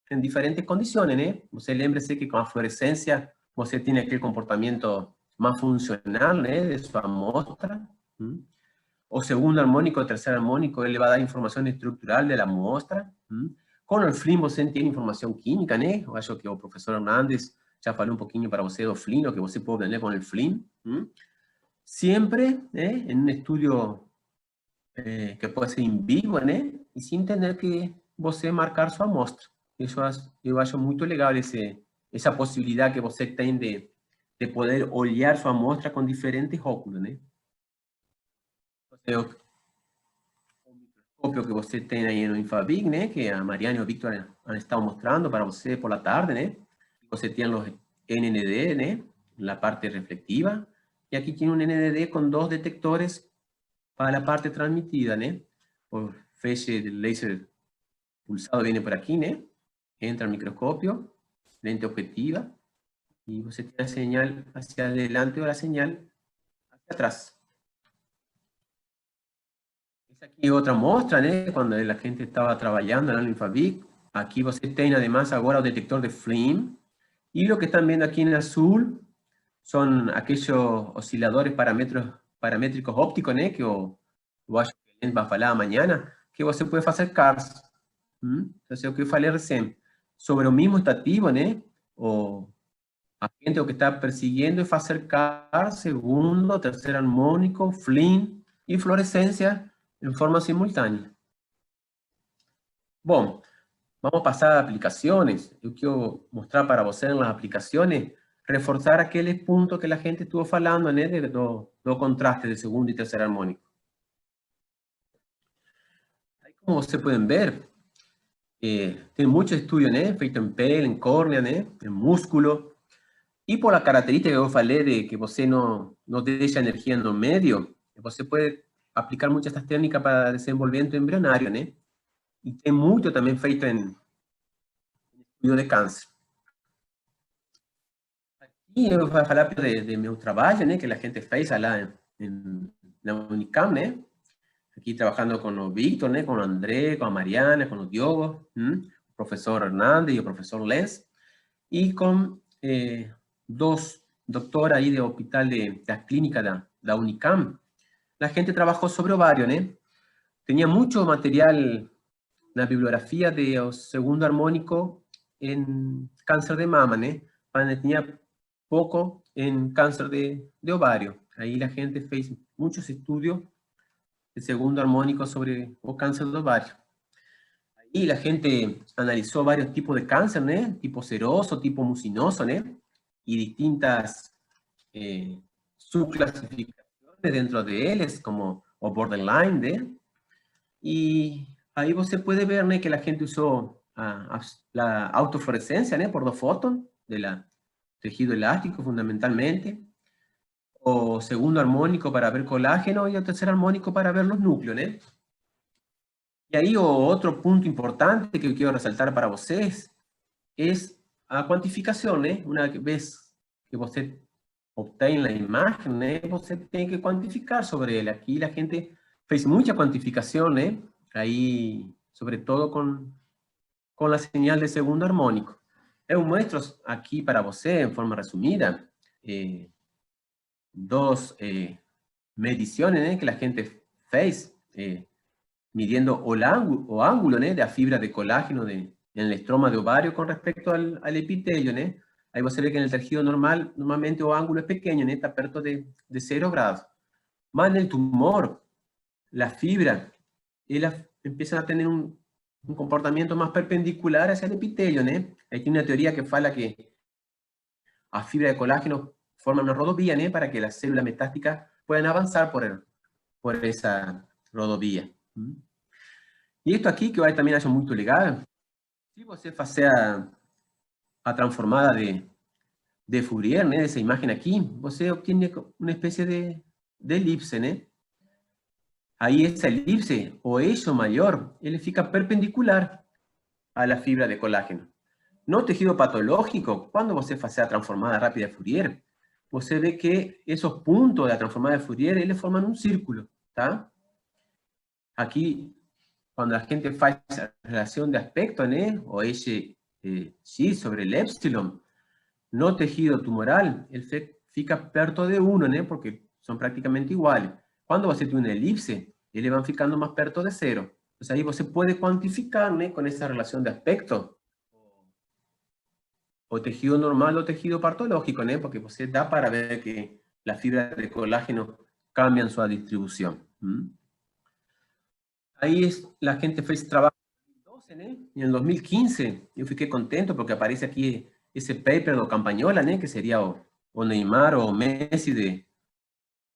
Speaker 2: en diferentes condiciones, ¿no? Você lembre-se que con la fluorescencia, você tiene aquel comportamiento más funcional, ¿no? De su muestra. O segundo armónico, o tercer armónico, él le va a dar información estructural de la muestra. Con el FLIM, você tiene información química, ¿no? Eu acho que el profesor Hernández ya faló un poquito para você do FLIM, lo que você puede obtener con el FLIM. Siempre en un estudio que puede ser en vivo, ¿no? Y sin tener que você marcar su muestra. Eso eu acho muito legal, esa posibilidad que você tem de poder olhar sua amostra com diferentes óculos, né? O microscópio que você tem aí no Infabic, né? Que a Mariana e o Victor han estado mostrando para você por la tarde, né? Você tem os NND, né? La parte reflectiva. E aqui tem um NND com 2 detectores para a parte transmitida, né? O feixe de laser pulsado vem por aqui, né? Entra al microscopio, lente objetiva, y você tiene la señal hacia adelante o la señal hacia atrás. Esta aquí otra muestra, ¿no? Cuando la gente estaba trabajando en el Infabic. Aquí você tem además ahora el detector de FLIM. Y lo que están viendo aquí en azul son aquellos osciladores paramétricos ópticos, ¿no? Que o acho que va a falar mañana, que você puede hacer CARS. Entonces, o que eu falei recién, sobre o mismo estativo, né? O agente o que está persiguiendo es hacer CAR, segundo, tercer armónico, FLIM y fluorescencia en forma simultánea. Bom, vamos a pasar a aplicaciones. Yo quiero mostrar para vocês las aplicaciones reforzar aquellos puntos que la gente estuvo falando, ¿no? De dos contrastes de segundo y tercer armónico. Ahí, como se pueden ver, tiene muchos estudios, ¿no? Feito en pele, en córnea, ¿no? En músculo. Y por la característica que yo falei de que você no deja energía en el medio, você puede aplicar muchas estas técnicas para desenvolvimiento embrionario, ¿no? Y tiene mucho también feito en estudio de cáncer. Aqui eu vou falar de meu trabalho, né, que a gente fez lá na Unicam, né? Aqui trabajando con o Víctor, né, con o André, con a Mariana, con o Diogo, o profesor Hernández y el profesor Lenz, y con dos doctores ahí del hospital de la clínica da Unicam. La gente trabajó sobre ovario, ¿no? Tenía mucho material, la bibliografía de segundo armónico en cáncer de mama, ¿no? Tenía poco en cáncer de ovario. Ahí la gente fez muchos estudios de segundo armónico sobre o cáncer de ovario. Ahí la gente analizó varios tipos de cáncer, ¿no? Tipo seroso, tipo mucinoso, ¿no? Y distintas subclasificaciones dentro de él, como o borderline, ¿no? Y ahí você puede ver, ¿no? Que la gente usó la autofluorescencia, ¿no? Por 2 fotón de la tejido elástico fundamentalmente, o segundo armónico para ver colágeno y el tercer armónico para ver los núcleos, ¿no? Y ahí otro punto importante que quiero resaltar para ustedes es a cuantificación, ¿no? Una vez que usted obtiene la imagen, ¿no? Usted tiene que cuantificar sobre él. Aquí la gente fez mucha cuantificación, ¿no? Ahí, sobre todo con la señal de segundo armónico. Eu muestro aquí para você, en forma resumida, dos mediciones, ¿no? Que la gente fez, midiendo el ángulo, ¿no? De la fibra de colágeno en el estroma de ovario con respecto al epitelio, ¿no? Ahí você ve que en el tejido normal, normalmente el ángulo es pequeño, ¿no? Está perto de 0 grados. Más en el tumor, la fibra, ellas empiezan a tener un comportamiento más perpendicular hacia el epitelio, ¿no? Ahí tiene una teoría que fala que a fibra de colágeno forman una rodovía, ¿no? Para que las células metásticas puedan avanzar por esa rodovía. Y esto aquí, que vai también acho muy legal, si você fazer a transformada de Fourier, ¿no? Esa imagen aquí, você obtiene una especie de elipse, ¿no? Ahí esa elipse, o eixo mayor, él fica perpendicular a la fibra de colágeno. No tejido patológico, cuando você hace a transformada rápida de Fourier, você ve que esos puntos de la transformada de Fourier, ellos forman un círculo, ¿tá? Aquí, cuando la gente hace la relación de aspecto, ¿no? O ese X sobre el epsilon, no tejido tumoral, él fica perto de 1, ¿no? Porque son prácticamente iguales. Cuando você tiene una elipse, ellos van ficando más perto de 0. Entonces ahí você puede cuantificar, ¿no? Con esa relación de aspecto, o tejido normal o tejido patológico, ¿no? Porque você da para ver que las fibras de colágeno cambian su distribución. Ahí la gente fez trabajo en 2012, ¿no? Y en el 2015 yo fiqué contento porque aparece aquí ese paper de Campañola, ¿no? Que sería o Neymar o Messi de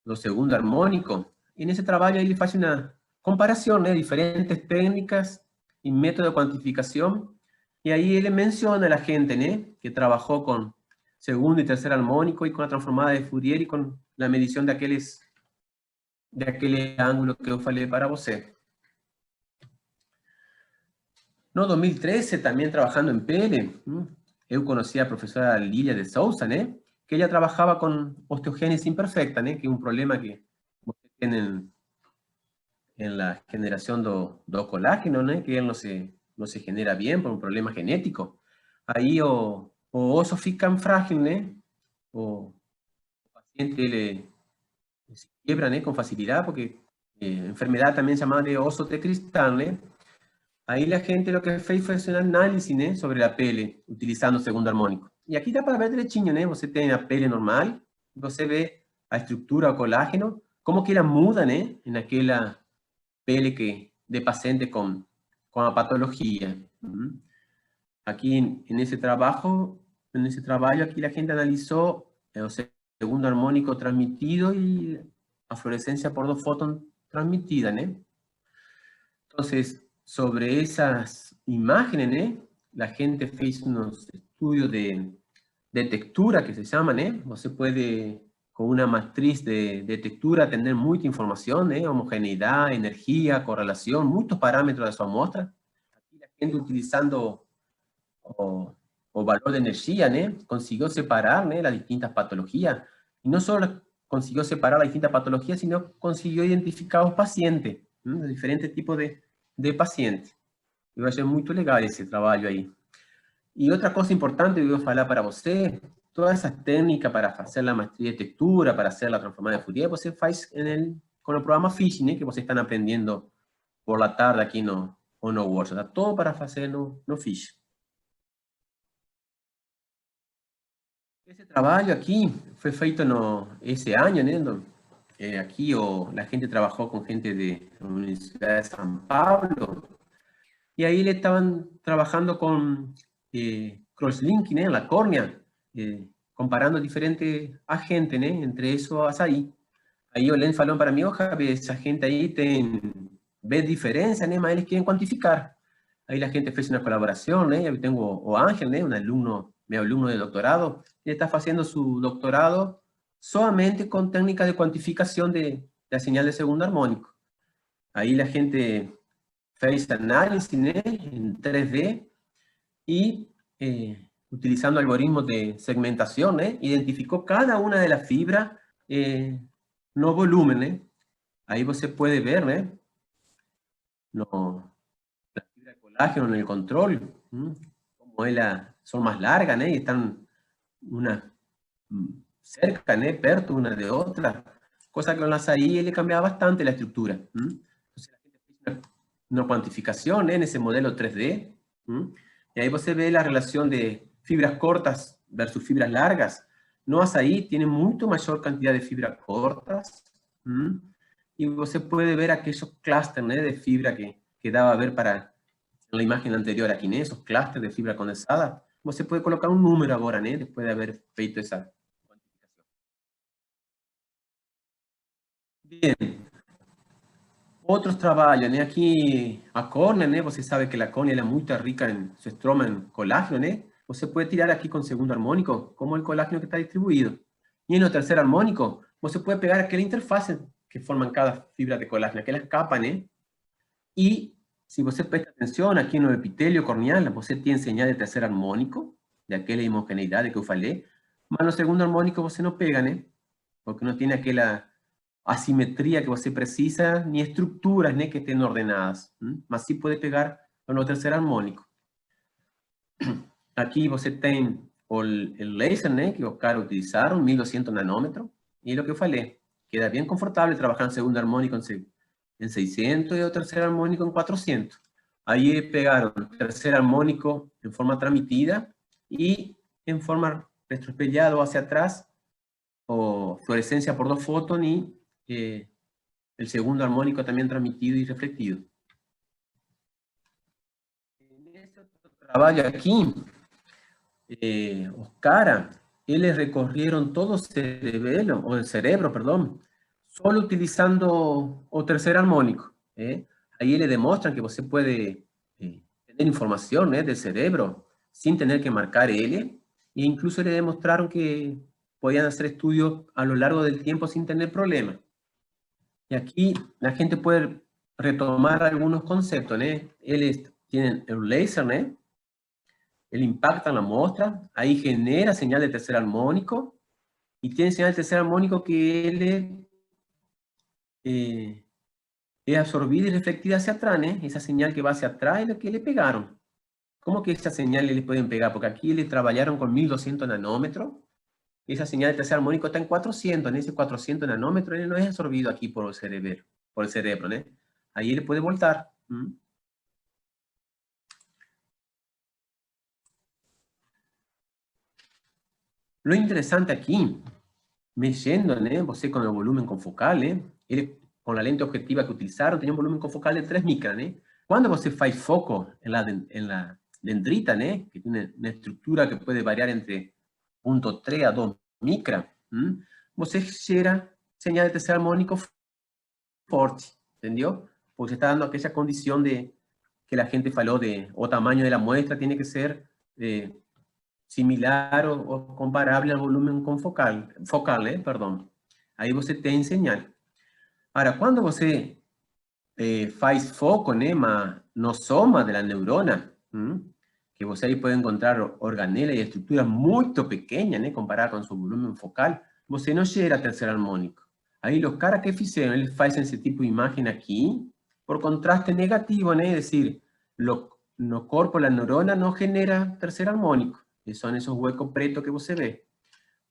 Speaker 2: lo segundo armónico. Y en ese trabajo ahí le hace una comparación, ¿no? De diferentes técnicas y métodos de cuantificación. Y ahí él menciona a la gente, ¿no? Que trabajó con segundo y tercer armónico y con la transformada de Fourier y con la medición de aquel ángulo que yo falei para você. No, 2013, también trabajando en pele, yo conocí a la profesora Lilia de Sousa, ¿no? Que ella trabajaba con osteogénesis imperfecta, ¿no? Que es un problema que tienen en la generación do colágeno, ¿no? Que él no se genera bien por un problema genético. Ahí o oso fican frágil, ¿no? O el paciente se quiebra, ¿no? Con facilidad, porque enfermedad también llamada de oso de cristal, ¿no? Ahí la gente lo que fue un análisis, ¿no? Sobre la pele, utilizando segundo armónico. Y aquí está para ver derechinho, ¿no? Você tiene la pele normal, você ve la estructura o colágeno, como que ela muda, ¿no? En aquella pele de paciente con la patología. Aquí en ese trabajo, En esse trabalho aqui, a gente analisou o segundo harmônico transmitido e a fluorescência por 2 fótons transmitida, né? Entonces, sobre esas imágenes, ¿eh? La gente fez unos estudios de textura que se llaman, ¿eh? Você puede, con una matriz de textura, tener mucha información, ¿eh? Homogeneidad, energía, correlación, muchos parámetros de su muestra. Aquí la gente utilizando o valor de energía, ¿eh? Consiguió separar, ¿eh? Las distintas patologías. Y no solo consiguió separar las distintas patologías, sino consiguió identificar los pacientes, de diferentes tipos de pacientes. Eu achei muito legal esse trabalho aí. E outra coisa importante que eu vou falar para você, toda essa técnica para fazer a maestria de textura, para fazer a transformada de Fourier, você faz com o programa Fish, né, que vocês estão aprendendo por la tarde aqui no workshop. Está todo para fazer no Fish. Esse trabalho aqui foi feito esse ano, né? Aqui a gente trabalhou com gente da Universidade de São Paulo. Y ahí le estaban trabajando con crosslinking en la córnea, comparando diferentes agentes, entre eso açaí. Ahí Olen falou para mí, ojalá, esa gente ahí ve diferencia, mas eles quieren cuantificar. Ahí la gente fez una colaboración, yo tengo o Ángel, un alumno, mi alumno de doctorado, él está haciendo su doctorado solamente con técnicas de cuantificación de la señal de segundo armónico. Ahí la gente fez análisis en 3D y utilizando algoritmos de segmentación, identificó cada una de las fibras no volumen. Ahí você puede ver la fibra de colágeno en el control, como son más largas y están una cerca, perto una de otra, cosa que con las ahí le cambiaba bastante la estructura. Entonces la gente fez una cuantificación en ese modelo 3D, y ahí você ve la relación de fibras cortas versus fibras largas. No açaí tiene mucho mayor cantidad de fibras cortas, y você puede ver aquellos clústeres de fibra que daba a ver para la imagen anterior aquí, esos clústeres de fibra condensada. Você puede colocar un número ahora, después de haber feito esa cuantificación. Bien. Outros trabalhos, aqui a córnea, você sabe que a córnea é muito rica em seu estroma em colágeno, você pode tirar aqui com o segundo harmônico, como o colágeno que está distribuído. E no terceiro harmônico, você pode pegar aquela interface que forman cada fibra de colágeno, aquelas capas, E se você presta atenção aqui no epitélio corneal, você tem señal de terceiro harmônico, daquela homogeneidade que eu falei, mas no segundo harmônico você não pega, porque não tem aquela asimetría que você precisa, ni estructuras que estén ordenadas, mas sí puede pegar en el tercer armónico. Aquí você tem el laser, que os caras utilizaron, 1200 nanómetros, y lo que eu falei, queda bien confortable trabajar en segundo armónico en 600 y el tercer armónico en 400. Ahí pegaron el tercer armónico en forma transmitida y en forma retroespellado hacia atrás, o fluorescencia por 2 fotones y el segundo armónico también transmitido y reflectido. En este trabajo aquí, os caras, ellos recorrieron todo el cerebro, solo utilizando el tercer armónico. Ahí le demuestran que você puede tener información del cerebro sin tener que marcar L, e incluso le demostraron que podían hacer estudios a lo largo del tiempo sin tener problemas. Y aquí la gente puede retomar algunos conceptos, Ellos tienen el láser, él impacta en la muestra, ahí genera señal de tercer armónico, y tiene señal de tercer armónico que él es absorbida y reflectida hacia atrás, esa señal que va hacia atrás es la que le pegaron. ¿Cómo que esa señal le pueden pegar? Porque aquí le trabajaron con 1200 nanómetros, esa señal de tercer armónico está en 400, en ese 400 nanómetros él no es absorbido aquí por el cerebro, ahí él puede voltar. Lo interesante aquí, mexendo, você con el volumen confocal, él con la lente objetiva que utilizaron tenía un volumen confocal de 3 micras, Cuando você faz foco en la dendrita, ¿no? Que tiene una estructura que puede variar entre 0.3 a 2 micras. Você gera señal de tercer armónico fuerte, ¿entendió? Porque se está dando aquella condición de que la gente faló de, o tamaño de la muestra tiene que ser similar o comparable al volumen con focal, perdón. Aí você tem señal. Ahora, quando você faz foco, né, no soma de la neurona, que você aí pode encontrar organelas e estruturas muito pequeñas, né, comparada com seu volumen focal, você não gera terceiro harmônico. Aí os caras que fizeram, eles fazem esse tipo de imagem aqui, por contraste negativo, né, es decir, no corpo da neurona não genera terceiro harmônico, que são esses huecos pretos que você vê.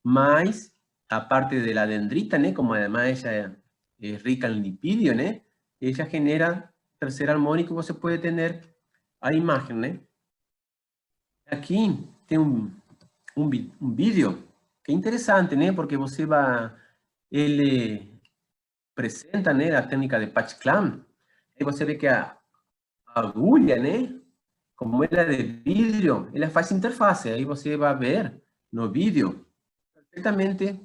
Speaker 2: Mas, a parte de la dendrita, né, como además ella es rica en lipídio, né, ella genera tercer armónico y você puede tener a imagen, ¿no? Aquí tem un vídeo que é interessante, ¿no? Porque você ele presenta, ¿no? La técnica de patch clamp. Aí você vê que a agulha, ¿no? Como ela é de vidro, ela faz interface. Aí você vai ver no vídeo perfectamente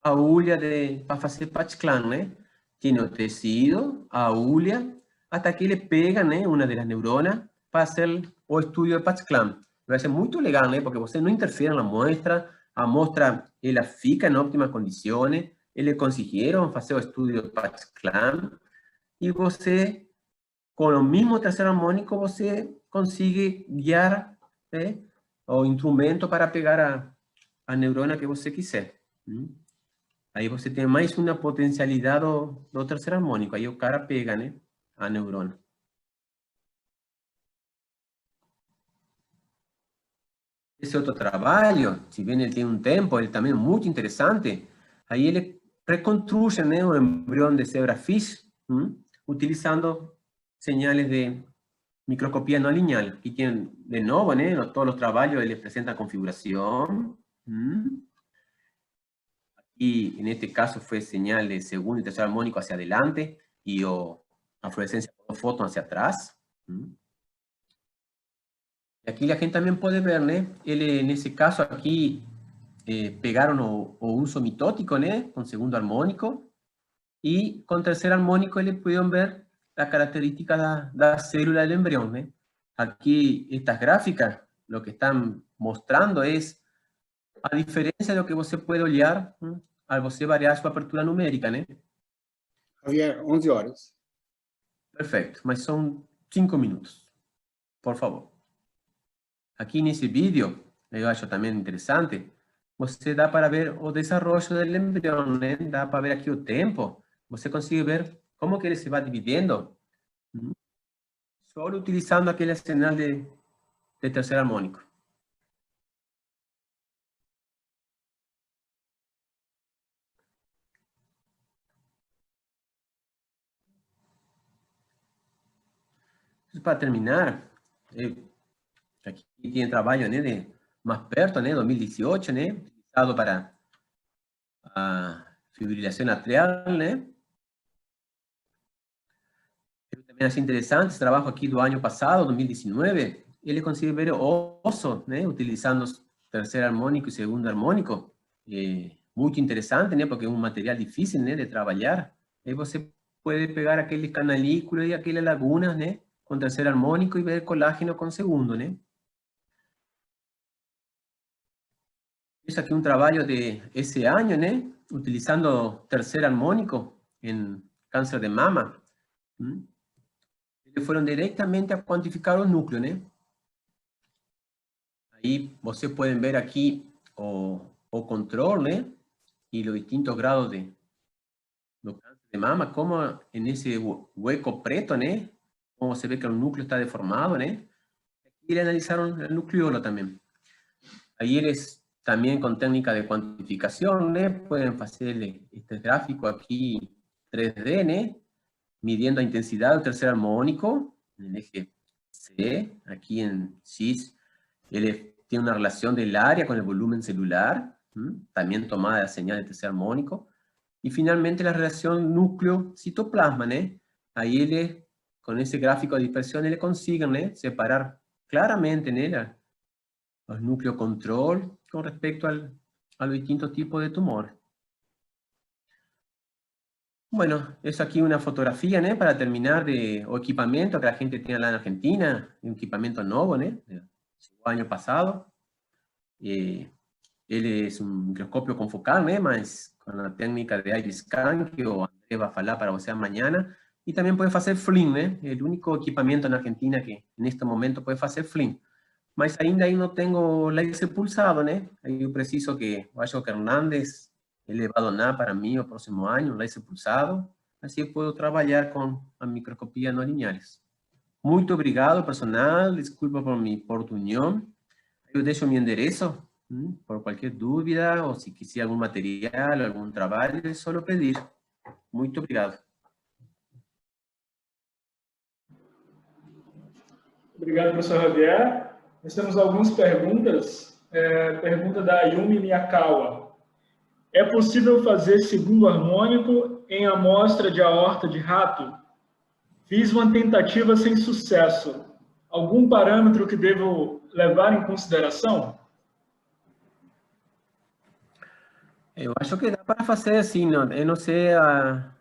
Speaker 2: a agulha para fazer patch clamp, ¿no? Tiene el tejido, agulha, hasta que le pega, ¿no? Una de las neuronas para hacer el estudio de patch clamp. Va a ser muy legal, ¿no? Porque usted no interfiere en la muestra, a muestra ela fica en óptimas condiciones, eles consiguieron hacer el estudio de patch clamp, y usted, con el mismo tercer armónico, usted consigue guiar o instrumento para pegar a neurona que você quiser. Aí você tem mais uma potencialidade do terceiro harmônico. Aí o cara pega, né, a neurona. Esse outro trabalho, se bem ele tem um tempo, ele também é muito interessante. Aí ele reconstrui, né, um embrião de zebrafish, utilizando señales de microscopia não lineal. Aqui tem, de novo, né, todos os trabalhos, ele apresenta a configuração. Y en este caso fue señal de segundo y tercer armónico hacia adelante y la fluorescencia por fotón hacia atrás. Y aquí la gente también puede ver, ¿no? En ese caso aquí pegaron o uso mitótico, ¿no? Con segundo armónico, y con tercer armónico le pudieron ver las características de la célula del embrión, ¿no? Aquí estas gráficas lo que están mostrando es, a diferencia de lo que você puede olhar al você variar su apertura numérica, ¿no?
Speaker 3: Javier, 11 horas.
Speaker 2: Perfecto, mas son 5 minutos, por favor. Aquí en ese vídeo, yo acho también interesante, você dá para ver o desarrollo del embrión, ¿no? Dá para ver aquí el tiempo. Você consigue ver cómo que ele se va dividiendo, solo utilizando aquel señal de tercer armónico. Para terminar, aquí tiene trabajo, ¿no? De más perto, ¿no? 2018, ¿no? Utilizado para fibrilación atrial, ¿no? Pero también es interesante ese trabajo aquí del año pasado, 2019. Él consigue ver oso, ¿no? Utilizando tercer armónico y segundo armónico. Muy interesante, ¿no? Porque es un material difícil, ¿no? De trabajar. Ahí você puede pegar aquellos canalículos y aquellas lagunas, ¿no? Con tercer armónico y ver colágeno con segundo, ¿no? Es aquí un trabajo de ese año, ¿no? Utilizando tercer armónico en cáncer de mama. Ellos fueron directamente a cuantificar los núcleos, ¿no? Ahí ustedes pueden ver aquí o control, ¿no? Y los distintos grados de cáncer de mama, como en ese hueco preto, ¿no? Como se ve que el núcleo está deformado, ¿no? Y le analizaron el nucleolo también. Ahí ellos también con técnica de cuantificación, ¿no? Pueden hacer este gráfico aquí 3D, ¿no? Midiendo la intensidad del tercer armónico en el eje C, aquí en CIS, él tiene una relación del área con el volumen celular, también tomada de la señal de tercer armónico, y finalmente la relación núcleo-citoplasma, ¿no? Ahí él, con ese gráfico de dispersión, él consiguen, ¿no? Separar claramente, ¿no? Los núcleos control con respecto a los distintos tipos de tumor. Bueno, es aquí una fotografía, ¿no? Para terminar o equipamiento que la gente tiene en Argentina, un equipamiento nuevo, ¿no? Del año pasado. Él es un microscopio confocal, ¿no? Más con la técnica de iris-scan que o André va a hablar para usted mañana. Y también puede hacer FLIM, ¿no? El único equipamiento en Argentina que en este momento puede hacer FLIM. Mas ainda aí não tenho laser pulsado, né? Aí eu preciso que o Acho Hernández ele vai donar para mim no próximo ano um laser pulsado, assim eu posso trabalhar com a microscopia não lineares. Muito obrigado, personal. Desculpa por minha oportunidade. Eu deixo meu endereço, por qualquer dúvida, ou se quiser algum material, algum trabalho, é só pedir. Muito obrigado.
Speaker 1: Obrigado, professor Javier. Nós temos algumas perguntas. Pergunta da Yumi Miyakawa. É possível fazer segundo harmônico em amostra de aorta de rato? Fiz uma tentativa sem sucesso. Algum parâmetro que devo levar em consideração?
Speaker 2: Eu acho que dá para fazer assim, não? Eu não sei a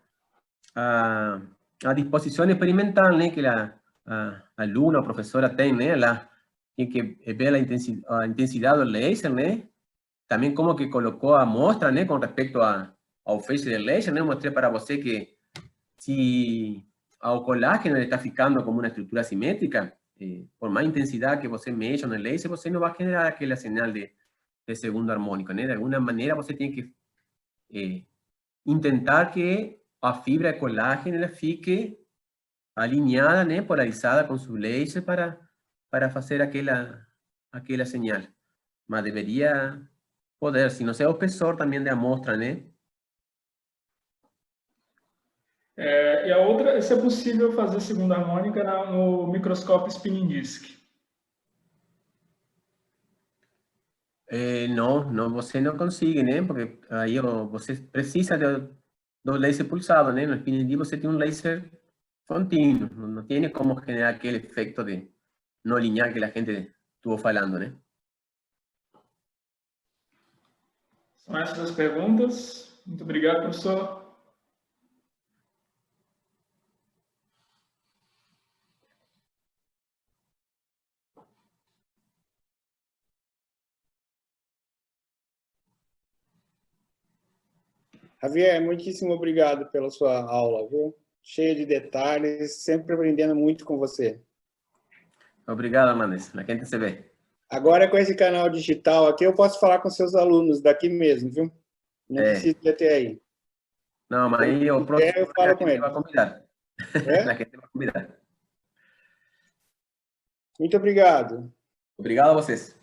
Speaker 2: disposição experimental, né, que a aluna, a professora tem, né? Ela tem que ver a intensidade do laser, né? Também como que colocou a amostra, né, com respeito ao feixe do laser, né? Eu mostrei para você que se o colágeno está ficando como uma estrutura simétrica, por mais intensidade que você mexa no laser, você não vai generar aquela sinal de segundo harmônico, né? De alguma maneira você tem que intentar que a fibra de colágeno ela fique alinhada, né, polarizada com seu laser para fazer aquela señal. Mas deveria poder, se não sei o espessor também de amostra, né?
Speaker 1: E a outra, se é possível fazer segunda harmônica no microscópio spinning disk?
Speaker 2: Não, você não consegue, né? Porque aí você precisa do laser pulsado, né? No spinning disk você tem um laser contínuo, não tem como generar aquele efeito de não linear que a gente estuvo falando, né?
Speaker 1: São essas as perguntas. Muito obrigado, professor.
Speaker 3: Javier, muitíssimo obrigado pela sua aula, viu? Cheia de detalhes, sempre aprendendo muito com você.
Speaker 2: Obrigado, Manes. A gente se vê.
Speaker 3: Agora, com esse canal digital aqui, eu posso falar com seus alunos daqui mesmo, viu? Não precisa ir até aí.
Speaker 2: Não, mas aí o próximo
Speaker 3: eu falo com ele.
Speaker 2: Vai convidar. A gente vai convidar.
Speaker 3: Muito obrigado.
Speaker 2: Obrigado a vocês.